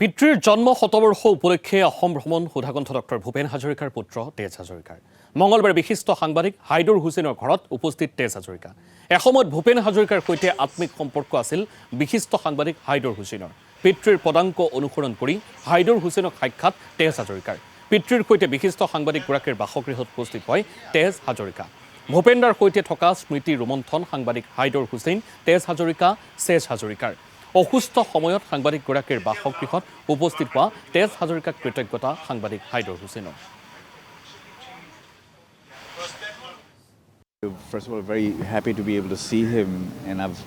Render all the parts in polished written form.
পিতৃৰ জন্ম শতবৰ্ষ উপলক্ষে অসম ভ্ৰমণ সুধাকণ্ঠ ডক্টৰ ভূপেন হাজৰিকাৰ পুত্ৰ তেজ হাজৰিকাৰ মঙলবাৰে বিশিষ্ট সাংবাদিক হাইদুৰ হুছেইনৰ ঘৰত উপস্থিত তেজ হাজৰিকা এসময়ত ভূপেন হাজৰিকাৰ সৈতে আত্মিক সম্পৰ্ক আছিল বিশিষ্ট সাংবাদিক হাইদুৰ হুছেইনৰ পিতৃৰ পদাংক অনুসৰণ কৰি হাইদুৰ হুছেইনক সাক্ষাৎ তেজ হাজৰিকাৰ পিতৃৰ সৈতে বিশিষ্ট সাংবাদিকগৰাকীৰ বাসগৃহত উপস্থিত হয় তেজ হাজৰিকা ভূপেন্দাৰ সৈতে থকা স্মৃতি ৰোমন্থন সাংবাদিক হাইদুৰ হুছেইন তেজ হাজৰিকা চেজ হাজৰিকাৰ অসুস্থ সময়ত সাংবাদিকগৰাকীৰ বাসগৃহত উপস্থিত হোৱা তেজ হাজৰিকাক কৃতজ্ঞতা সাংবাদিক হাইদুৰ হুছেইনৰ First of all, very happy to be able to see him, and I've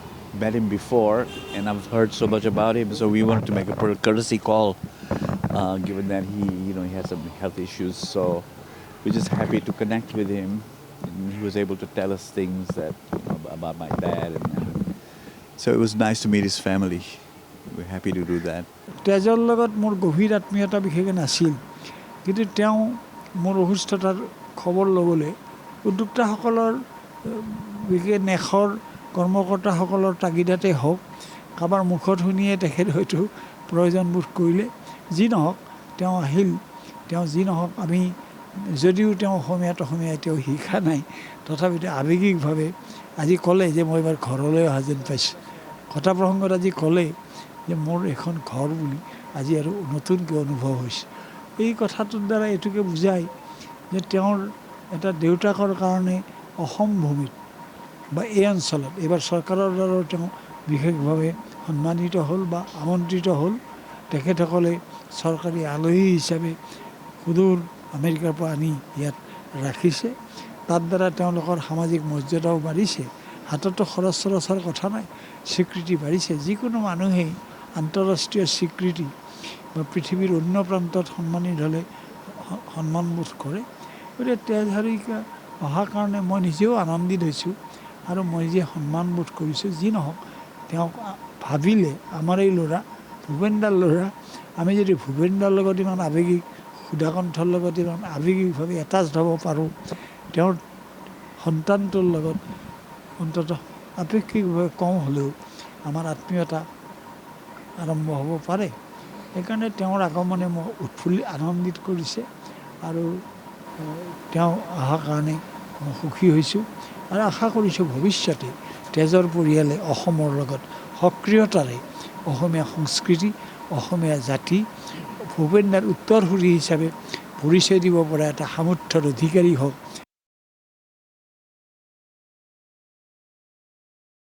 met him before, and I've heard so much about him. So we wanted to make a courtesy call, given that he has some health issues. So we're just happy to connect with him. And he was able to tell us things about my dad, and so it was nice to meet his family. We're happy to do that. তেজৰ লগত মোৰ গভীৰ আত্মীয়তা বিশেষকৈ নাছিল, কিন্তু তেওঁ মোৰ অসুস্থতাৰ খবৰ ল'বলৈ উদ্যোক্তাসকলৰ বিশেষ নেশৰ কৰ্মকৰ্তাসকলৰ তাগিদাতে হওক, কাৰোবাৰ মুখত শুনিয়ে তেখেত হয়তো প্ৰয়োজনবোধ কৰিলে। যি নহওক তেওঁ আহিল, তেওঁ যি নহওক আমি যদিও তেওঁ অসমীয়া তেওঁ শিকা নাই, তথাপিতো আৱেগিকভাৱে আজি ক'লে যে মই এবাৰ ঘৰলৈ অহা যেন পাইছোঁ। কথা প্ৰসংগত আজি ক'লে যে মোৰ এখন ঘৰ বুলি আজি আৰু নতুনকৈ অনুভৱ হৈছে। এই কথাটোৰ দ্বাৰা এইটোকে বুজায় যে তেওঁৰ এটা দেউতাকৰ কাৰণে অসম ভূমিত বা এই অঞ্চলত এইবাৰ চৰকাৰৰ দ্বাৰাও তেওঁ বিশেষভাৱে সন্মানিত হ'ল বা আমন্ত্ৰিত হ'ল। তেখেতসকলে চৰকাৰী আলহী হিচাপে সুদূৰ আমেৰিকাৰ পৰা আনি ইয়াত ৰাখিছে। তাৰ দ্বাৰা তেওঁলোকৰ সামাজিক মৰ্যাদাও বাঢ়িছে। হাততো খৰচ চৰচৰ কথা নাই, স্বীকৃতি বাঢ়িছে। যিকোনো মানুহেই আন্তঃৰাষ্ট্ৰীয় স্বীকৃতি বা পৃথিৱীৰ অন্য প্ৰান্তত সন্মানিত হ'লে সন্মানবোধ কৰে। গতিকে তেজ হাজৰিকা অহাৰ কাৰণে মই নিজেও আনন্দিত হৈছোঁ আৰু মই নিজে সন্মানবোধ কৰিছোঁ। যি নহওক তেওঁক ভাবিলে আমাৰ এই ল'ৰা ভূপেনদাৰ ল'ৰা, আমি যদি ভূপেনদাৰ লগত ইমান আৱেগিক সুধাকণ্ঠৰ লগত ইমান আৱেগিকভাৱে এটাচ্ড হ'ব পাৰোঁ, তেওঁৰ সন্তানটোৰ লগত অন্ততঃ আপেক্ষিকভাৱে কম হ'লেও আমাৰ আত্মীয়তা আৰম্ভ হ'ব পাৰে। সেইকাৰণে তেওঁৰ আগমনে মোক আনন্দিত কৰিছে আৰু তেওঁ অহাৰ কাৰণে মই সুখী হৈছোঁ আৰু আশা কৰিছোঁ ভৱিষ্যতে তেজৰ পৰিয়ালে অসমৰ লগত সক্ৰিয়তাৰে অসমীয়া সংস্কৃতি, অসমীয়া জাতি, ভূপেনদাৰ উত্তৰসূৰী হিচাপে পৰিচয় দিব পৰা এটা সামৰ্থ্যৰ অধিকাৰী হওক।